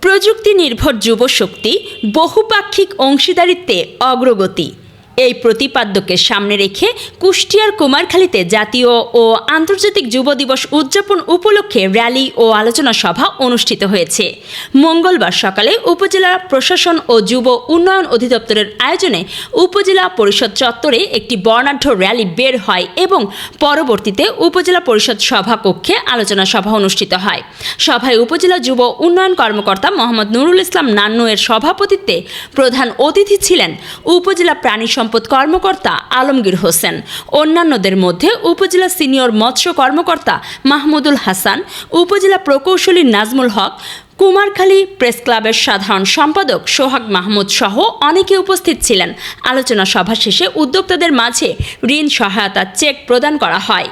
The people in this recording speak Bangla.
প্রযুক্তি নির্ভর যুবশক্তি বহুপাক্ষিক অংশীদারিত্বে অগ্রগতি এই প্রতিপাদ্যকে সামনে রেখে কুষ্টিয়ার কুমারখালীতে জাতীয় ও আন্তর্জাতিক যুব দিবস উদযাপন উপলক্ষে র্যালি ও আলোচনা সভা অনুষ্ঠিত হয়েছে। মঙ্গলবার সকালে উপজেলা প্রশাসন ও যুব উন্নয়ন অধিদপ্তরের আয়োজনে উপজেলা পরিষদ চত্বরে একটি বর্ণাঢ্য র্যালি বের হয় এবং পরবর্তীতে উপজেলা পরিষদ সভাকক্ষে আলোচনা সভা অনুষ্ঠিত হয়। সভায় উপজেলা যুব উন্নয়ন কর্মকর্তা মোহাম্মদ নুরুল ইসলাম নান্নু এর সভাপতিত্বে প্রধান অতিথি ছিলেন উপজেলা প্রাণী সম্পদ কর্মকর্তা আলমগীর হোসেন। অন্যান্যদের মধ্যে উপজেলা সিনিয়র মৎস্য কর্মকর্তা মাহমুদুল হাসান, উপজেলা প্রকৌশলী নাজমুল হক, কুমারখালী প্রেস ক্লাবের সাধারণ সম্পাদক সোহাগ মাহমুদ সহ অনেকে উপস্থিত ছিলেন। আলোচনা সভা শেষে উদ্যোক্তাদের মাঝে ঋণ সহায়তা চেক প্রদান করা হয়।